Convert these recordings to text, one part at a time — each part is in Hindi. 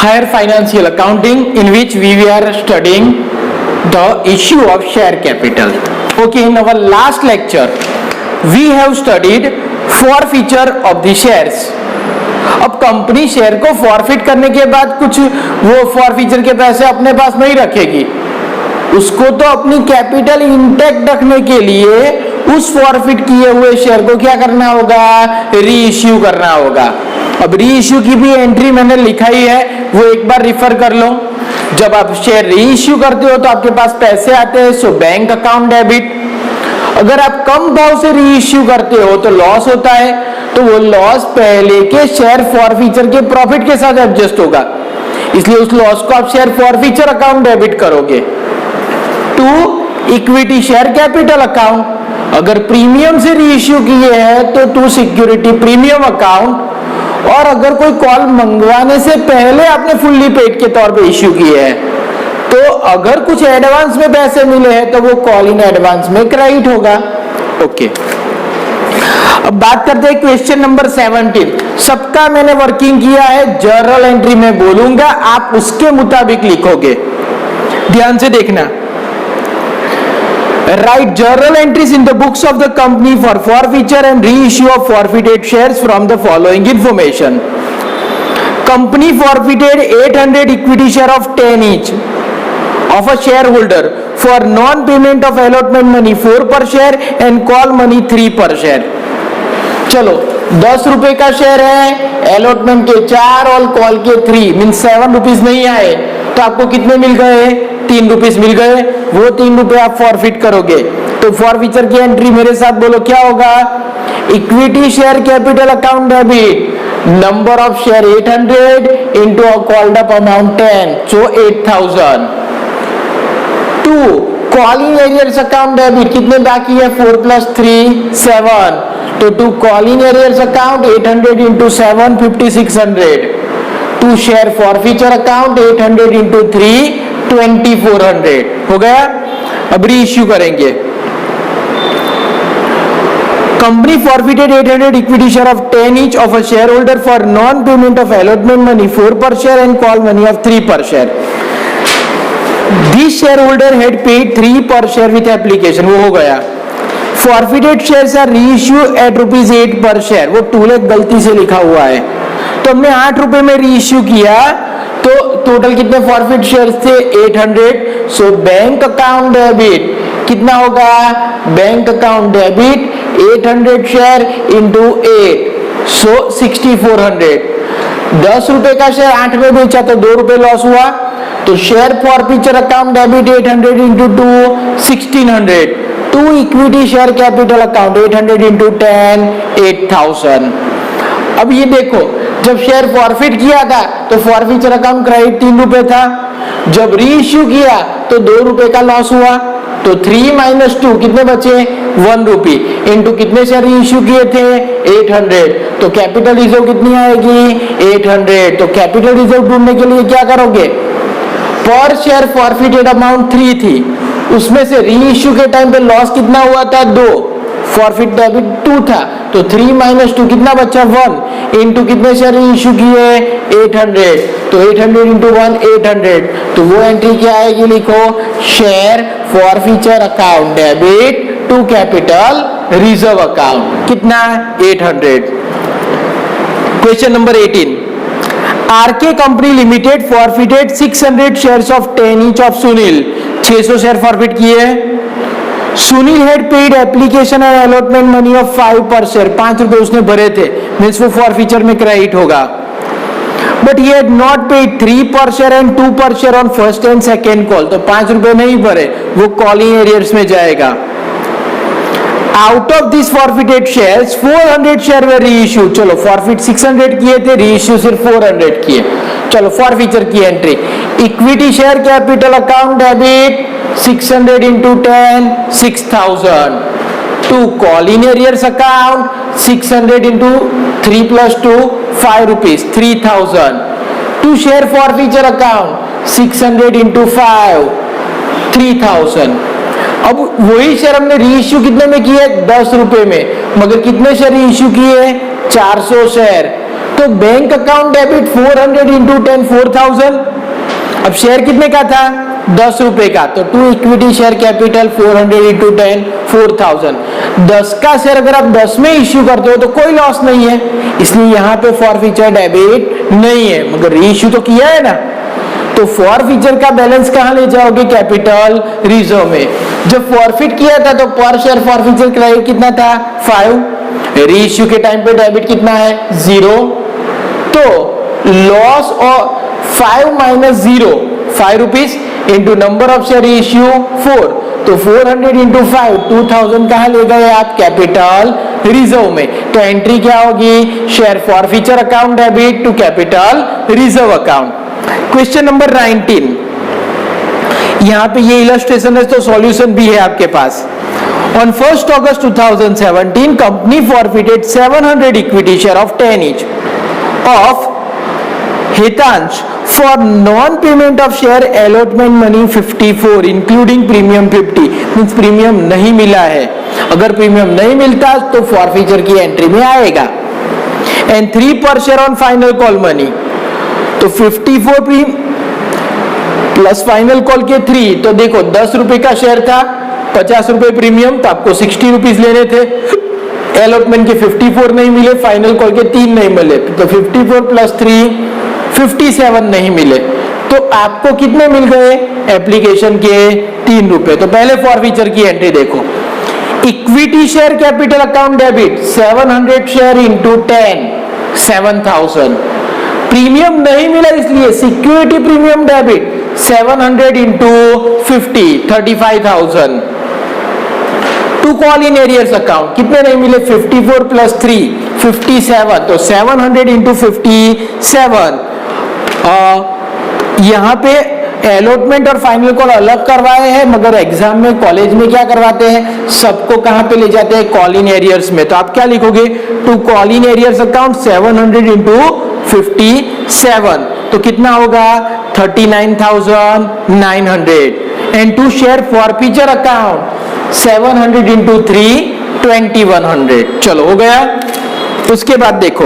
higher financial accounting in which we are studying the issue of share capital. Okay, in our last lecture we have studied forfeiture of the shares. अब कंपनी शेयर को फॉरफिट करने के बाद कुछ वो फॉरफिचर के पैसे अपने पास नहीं रखेगी, उसको तो अपनी कैपिटल इंटैक्ट रखने के लिए उस फॉरफिट किए हुए शेयर को क्या करना होगा, री इश्यू करना होगा। अब री इश्यू की भी एंट्री मैंने लिखा ही है, वो एक बार रिफर कर लो। जब आप शेयर री इश्यू करते हो तो आपके पास पैसे आते हैं, सो बैंक अकाउंट डेबिट। अगर आप कम भाव से री इश्यू करते हो तो लॉस होता है, तो वो लॉस पहले के शेयर फॉरफिचर के प्रॉफिट के साथ एडजस्ट होगा, इसलिए उस लॉस को आप शेयर फॉरफिचर अकाउंट डेबिट करोगे। To equity share capital account, अगर प्रीमियम से री इश्यू किए हैं तो टू सिक्योरिटी प्रीमियम अकाउंट, और अगर कोई कॉल मंगवाने से पहले आपने फुल्ली पेड के तौर पे इश्यू किए हैं तो अगर कुछ एडवांस में पैसे मिले हैं तो वो कॉल इन एडवांस में क्रेडिट होगा। ओके, अब बात करते हैं क्वेश्चन नंबर 17। सबका मैंने वर्किंग किया है, जर्नल एंट्री में बोलूंगा, आप उसके मुताबिक लिखोगे, ध्यान से देखना। Write journal entries in the books of the company for forfeiture and reissue of forfeited shares from the following information. Company forfeited 800 equity share of 10 each of a shareholder for non-payment of allotment money 4 per share and call money 3 per share. चलो 10 रुपए का शेयर है, अलॉटमेंट के 4 और कॉल के 3 मीन 7 रुपीज नहीं आए, तो आपको कितने मिल गए, 3 रुपीज मिल गए। वो 3 रुपए आप फॉरफिट करोगे, तो फॉरफिचर की एंट्री मेरे साथ बोलो क्या होगा, equity share capital account debit, number of share 800 into a called up amount 10, so 8000। To calling arrears account debit, कितने बाकी है, 4 + 3 7, तो to calling arrears account 800 into 7 5600। To share forfeiture account 800 into 3 2400 हो गया। अब री इश्यू करेंगे। Company forfeited 800 equity share of 10 each of a shareholder for non payment of allotment money 4 per share and call money of 3 per share. This shareholder had paid 3 per share with application, वो हो गया। Forfeited shares are reissued at ₹8 per share, वो 2 लाख गलती से लिखा हुआ है, तो हमने 8 रुपए में रीइश्यू किया, तो टोटल कितने फॉरफिट शेयर्स थे, 800। सो बैंक अकाउंट डेबिट कितना होगा, bank account debit 800 share into 8, सो 6400। 10 रुपए का शेयर 8 में बेचा तो 2 रुपए लॉस हुआ, तो share forfeiture account debit 800 into 2 1600। To equity share capital account 800 into 10 8000। अब ये देखो, जब शेयर फॉरफिट किया था तो फॉरफिचर अकाउंट क्रेडिट 3 रुपए था, जब री इश्यू किया तो 2 रुपए का लॉस हुआ, तो 3 - 2 कितने बचे, 1 रुपी, इंटू कितने शेयर री इश्यू किए थे 800, तो कैपिटल रिजर्व कितनी आएगी 800। तो कैपिटल रिजर्व ढूंढने के लिए क्या करोगे, पर शेयर फॉरफिटेड अमाउंट 3 थी, उसमें से री इश्यू के टाइम पे लॉस कितना हुआ था 2, फॉरफिट डेबिट 2 था, तो 3 - 2 कितना बचा 1, इंटू कितने शेयर इश्यू किए 800, तो 800 इंटू 1 800, तो वो एंट्री क्या आएगी, लिखो share forfeiture account debit to capital reserve account, कितना 800। Question number 18। RK company limited forfeited 600 shares of 10 each of Sunil, 600 share forfeit किए। Sunil had paid application and allotment money of 5 per share, 5 रुपए उसने भरे थे, मींस वो फॉरफिचर में क्रेडिट होगा। But he had not paid 3 per share and 2 पर share on first and second call, तो 5 रुपए नहीं भरे, वो कॉलिंग एरियर्स में जाएगा। Out of this forfeited shares 400 share way reissue, चलो फॉरफिट 600 किए थे, रीइश्यू सिर्फ 400 किए। चलो फॉरफिचर की entry, equity share capital account debit 600 into 10 6000। To call in arrears account 600 into 3 + 2 5 rupees 3000। टू शेयर फॉरफिचर अकाउंट 600 into 5 3000। अब वही शेयर हमने रीइश्यू कितने में किए 10 रुपए में, मगर कितने शेयर रीइश्यू किए 400 शेयर, तो बैंक अकाउंट डेबिट 400 इंटू 10 4000। अब शेयर कितने का था? 10 रुपए का, तो 2 इक्विटी शेयर कैपिटल 400 इंटू 10 4000। 10 का शेयर अगर आप 10 में इश्यू करते हो तो कोई लॉस नहीं है, इसलिए यहाँ पे फॉरफीचर डेबिट नहीं है, मगर री इश्यू तो किया है ना। तो फॉरफीचर का बैलेंस कहां ले जाओगे? कैपिटल रिजर्व में। जब फॉरफिट किया था तो पर शेयर फॉरफीचर क्रेडिट कितना था? 5। री इश्यू के टाइम पे डेबिट कितना है? 0। तो लॉस और 5 minus 0, 5 rupees into number of share issue 4, तो 400 इंटू 5 2000 कहां ले गए आप? कैपिटल रिजर्व में। तो एंट्री क्या होगी? Share forfeiture account debit to capital reserve account. Question number 19, यहां पे ये इलस्ट्रेशन है तो सॉल्यूशन भी है आपके पास। On 1st August 2017, company forfeited 700 equity share of 10 each of Hitansh for non-payment of share allotment money 54, including premium 50, means premium नहीं मिला है। अगर प्रीमियम नहीं मिलता तो फॉरफीचर की एंट्री में आएगा। And 3 per share on final call money, तो 54 प्लस फाइनल कॉल के 3, तो देखो 10 रुपए का शेयर था, 50 रुपए प्रीमियम, तो आपको 60 रुपीज लेने थे। अलॉटमेंट के 54 नहीं मिले, फाइनल कॉल के 3 नहीं मिले, तो 54 प्लस 3 57 नहीं मिले, तो आपको कितने मिल गए? एप्लीकेशन के 3 रुपए। तो पहले फॉरफीचर की एंट्री देखो। Equity share capital account debit 700 share into 10 7000। Premium नहीं मिला इसलिए security premium debit 700 into 50 35,000। To call in arrears account कितने नहीं मिले? 54 प्लस 3 57, तो 700 इंटू 57। यहाँ पे अलॉटमेंट और फाइनल कॉल अलग करवाए हैं, मगर एग्जाम में कॉलेज में क्या करवाते हैं? सबको कहां पे ले जाते हैं? कॉल इन एरियर्स में। तो आप क्या लिखोगे? To call in arrears account 700 into 57, तो कितना होगा? 39,900। And to share forfeiture account 700 into 3 2100। चलो हो गया। उसके बाद देखो,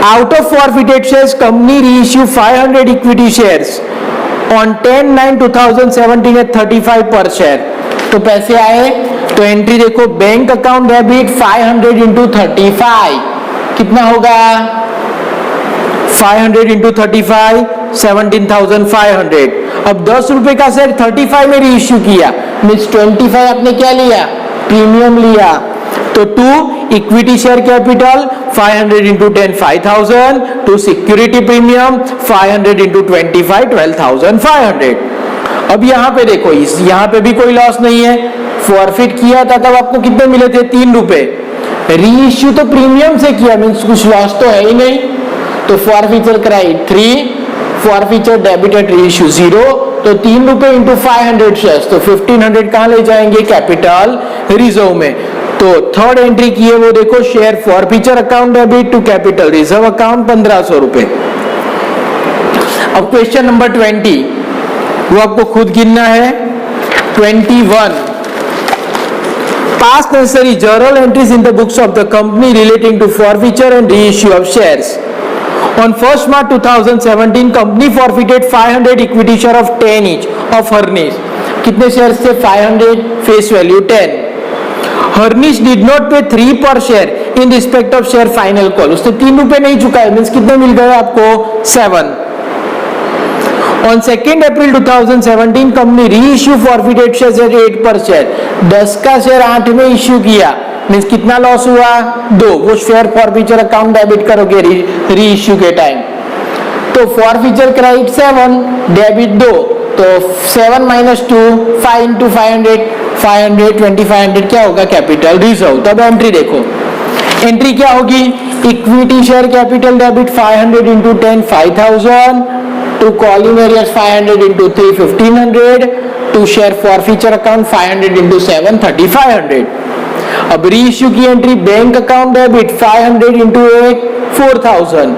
out of forfeited shares company reissue 500 equity shares on 10/9/2017 at 35 per share, तो पैसे आए। तो एंट्री देखो, बैंक अकाउंट डेबिट 500 इंटू 35 कितना होगा? 500 इंटू 35 17,500। अब 10 रुपए का शेयर 35 में रीइश्यू किया, मीन्स 25 आपने क्या लिया? प्रीमियम लिया। तो 2 equity share capital 500 into 10 5000, 2 security premium 500 into 25 12,500। अब यहां पे देखो, यहां पे भी कोई लॉस नहीं है। फॉरफिट किया था तब आपको कितने मिले थे? 3 रुपए। रीइश्यू तो प्रीमियम से किया, मीन्स कुछ लॉस तो है ही नहीं। तो फॉरफीचर कराई 3, फॉरफीचर डेबिटेड रीइश्यू 0, तो 3 रुपए इंटू 500 शेयर्स, तो 1500 कहां ले जाएंगे? कैपिटल रिजर्व में। तो थर्ड एंट्री की है वो देखो, share forfeiture account debit to capital reserve account 1500 रुपए। अब क्वेश्चन नंबर 20, वो आपको खुद गिनना है। 21, past necessary journal entries in the books of the company relating to forfeiture and reissue of shares. On 1st March 2017, company forfeited 500 equity share of 10 each of Harnish. कितने शेयर्स थे? 500, face value 10। Harnish did not pay 3 per share in respect of share final call. उसने 3 रुपए नहीं चुकाए, मीन्स कितने मिल गए आपको? 7। On 2nd April 2017, company reissue forfeited shares at 8 पर शेयर। 10 का शेयर 8 में इश्यू किया, मीन्स कितना लॉस हुआ? 2। वो शेयर फॉरफीचर अकाउंट डेबिट करोगे रीइश्यू के टाइम। तो फॉरफीचर क्रेडिट 7, डेबिट 2, तो 7 माइनस 2 5 इंटू 500 500 2500 क्या होगा? Capital reserve. तब एंट्री देखो, एंट्री क्या होगी? Equity share capital debit 500 into 10 5000, to call in arrears 500 into 3 1500, to share forfeiture account 500 into 7 3500। अब रीइश्यू की entry, bank account debit 500 into 8 4000,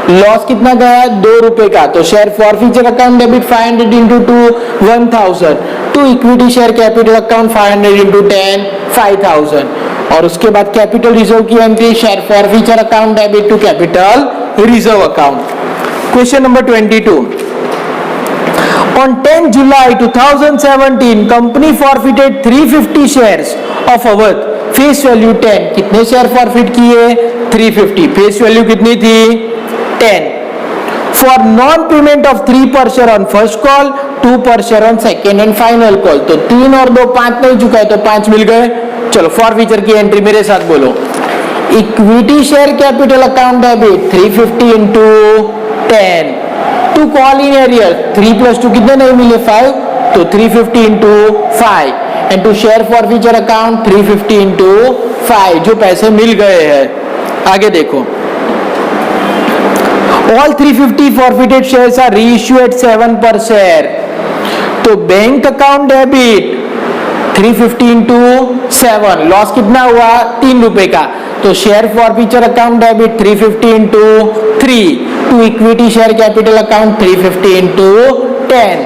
loss कितना गया? 2 रुपए का, तो share forfeiture account debit 500 into 2 1000, to equity share capital account 500 into 10 5000। और उसके बाद कैपिटल रिजर्व की entry share forfeiture account debit to capital reserve account. Question number 22, on 10 July 2017 company forfeited 350 shares of अवध फेस वैल्यू 10। कितने शेयर फॉरफिट किए? 350। फेस वैल्यू कितनी थी? 10। For non payment of 3 per share on first call, 2 पर share on second and final call. तो 3 और 2 5 नहीं चुका है तो 5 मिल गए। चलो फॉरफीचर की एंट्री मेरे साथ बोलो। Equity share capital account debit 350 into 10 to call in arrear 3 + 2 कितने नहीं मिले? 5। तो 350 into 5 and to share forfeiture account 350 into 5 जो पैसे मिल गए हैं। आगे देखो, all 350 forfeited shares are reissued at 7 per share। तो bank account debit 350 into 7, loss कितना हुआ? 3 रुपए का। तो share forfeiture account debit 350 into 3 to equity share capital account 350 into 10।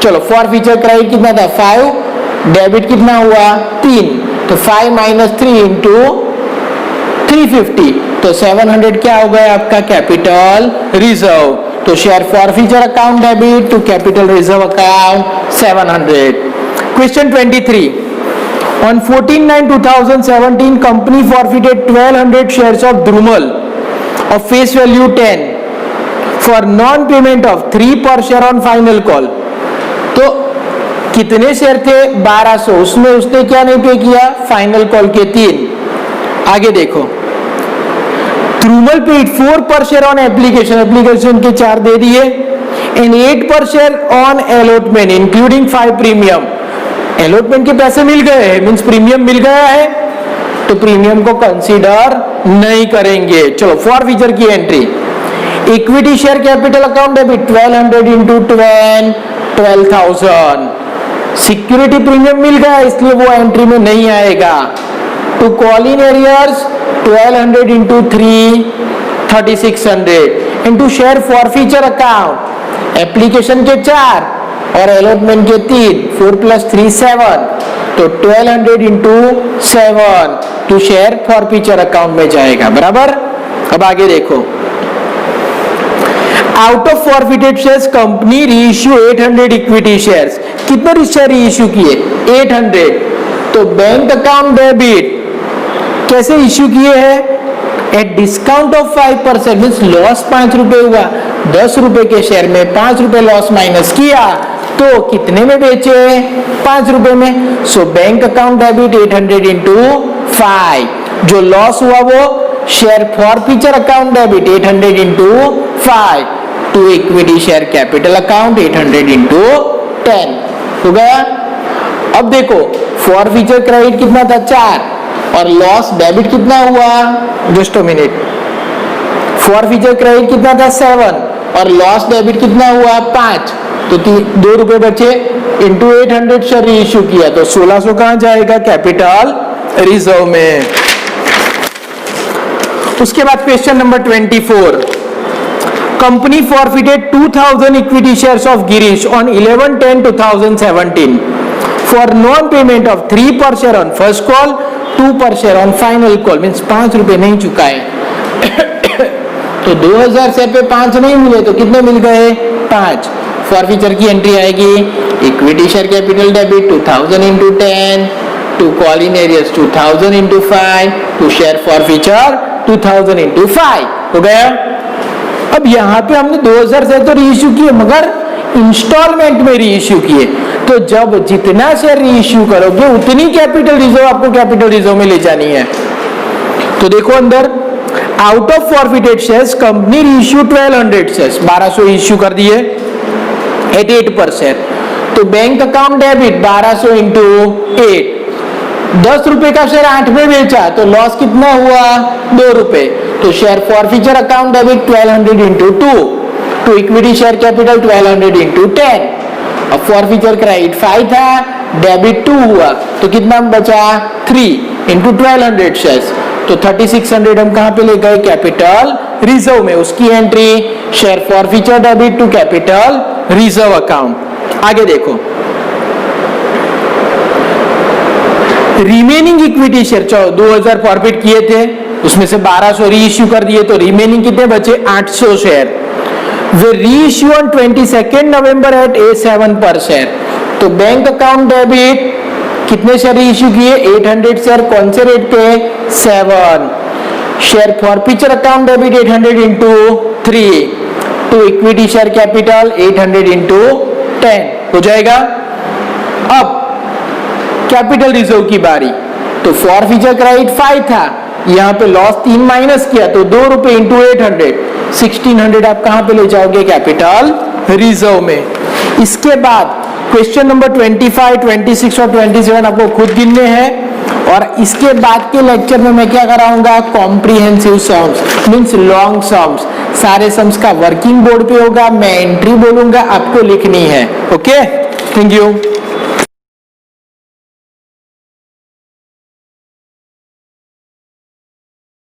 चलो फॉरफीचर क्रेडिट कितना था? 5। डेबिट कितना हुआ? 3। तो 5 - 3 इंटू 350 तो 700 क्या हो गया आपका? Capital reserve. तो share forfeiture account debit to capital reserve account 700। Question 23, on 14/9/2017 company forfeited 1200 shares of Drumal of face value 10 for non payment of 3 per share on final call. तो कितने शेयर थे? 1200। उसमें उसने क्या नहीं पे किया? फाइनल कॉल के 3। आगे देखो, द्रुमल पेड 4 पर शेयर ऑन एप्लीकेशन के 4 दे दिए एंड 8 पर share on allotment including 5 premium. Allotment के पैसे मिल गए हैं, मींस प्रीमियम मिल गया है, तो प्रीमियम को कंसीडर नहीं करेंगे। चलो फॉरफीचर की entry, equity share capital account debit 1200 into 12,000। Security premium मिल गया इसलिए वो एंट्री में नहीं आएगा। To call in arrears 1200 into 3 3600 into share forfeiture account application के 4 और अलॉटमेंट के 3 4 + 3 7 तो 1200 into 7 to share forfeiture account में जाएगा। बराबर। अब आगे देखो, out of forfeited shares company reissue 800 equity shares. कितने शेयर रीइश्यू किए? 800। तो बैंक अकाउंट डेबिट कैसे इश्यू किए हैं? At discount of 5% means loss 5 रुपए हुआ। 10 रुपए के शेयर में 5 रुपए लॉस माइनस किया तो कितने में बेचे? 5 रुपए में। So bank account debit 800 into 5। जो लॉस हुआ वो share forfeiture account debit 800 into 5 to equity share capital account 800 into 10 हो गया। अब देखो फॉरफीचर क्रेडिट कितना था? 4 और लॉस डेबिट कितना हुआ? Just a minute, forfeiture credit कितना था? 7 और लॉस डेबिट कितना हुआ? 5। तो 2 रुपए बचे इंटू 800 शेयर रीइश्यू किया तो 1600 कहां जाएगा? कैपिटल रिजर्व में। उसके बाद question number 24, company forfeited 2000 equity shares of Girish on 11/10/2017 for non payment of 3 per share on first call 2 पर share on final call means 5 रुपए नहीं चुकाए। तो 2000 शेयर पे 5 नहीं मिले तो कितने मिल गए? 5। फॉरफीचर की एंट्री आएगी, equity share capital debit 2000 into 10 to call in arrears 2000 into 5 to share forfeiture 2000 into 5 हो गया। अब यहाँ पे हमने 2000 शेयर तो रीइश्यू किए मगर इंस्टॉलमेंट में रीइश्यू किए। तो जब जितना शेयर रीइश्यू करोगे उतनी कैपिटल रिजर्व आपको कैपिटल रिजर्व में ले जानी है। तो देखो अंदर, out of forfeited shares company reissue 1200 shares 1200 issue कर दिए एट 8%। तो बैंक अकाउंट डेबिट 1200 इंटू 8, 10 रुपए का शेयर 8 में बेचा तो लॉस कितना हुआ? 2 रुपए। तो share forfeiture account debit 1200 into 2 to equity share capital 1200 into 10। अब फॉरफीचर क्रेडिट 5 था, डेबिट 2 हुआ तो कितना बचा? 3 इंटू 1200 शेयर्स तो 3600 हम कहां पे ले गए? कैपिटल रिजर्व में। उसकी entry share forfeiture debit to capital reserve account. आगे देखो, रिमेनिंग इक्विटी शेयर 2000 फॉरफिट किए थे, उसमें से 1200 री इश्यू कर दिए, तो रिमेनिंग कितने बचे? 800 शेयर। वे री issue on 22 November eight A7 पर शेयर। तो बैंक अकाउंट डेबिट कितने शेयर इश्यू किए? 800 शेयर। कौन से रेट पे? 7 share. Forfeiture account debit 800 into 3 तो इक्विटी शेयर कैपिटल 800 इंटू 10 हो जाएगा। अब कैपिटल रिजर्व की बारी, तो फॉरफीचर क्रेडिट 5 था, यहां पे लॉस 3 माइनस किया तो 2 रुपए इंटू 800 1600 आप कहां पे ले जाओगे? कैपिटल रिजर्व में। इसके बाद क्वेश्चन नंबर 25, 26 और 27 आपको खुद गिनने हैं। और इसके बाद के लेक्चर में मैं क्या कराऊंगा? Comprehensive sums means long sums. सारे सम्स का वर्किंग बोर्ड पे होगा, मैं एंट्री बोलूंगा, आपको लिखनी है। Okay, thank you.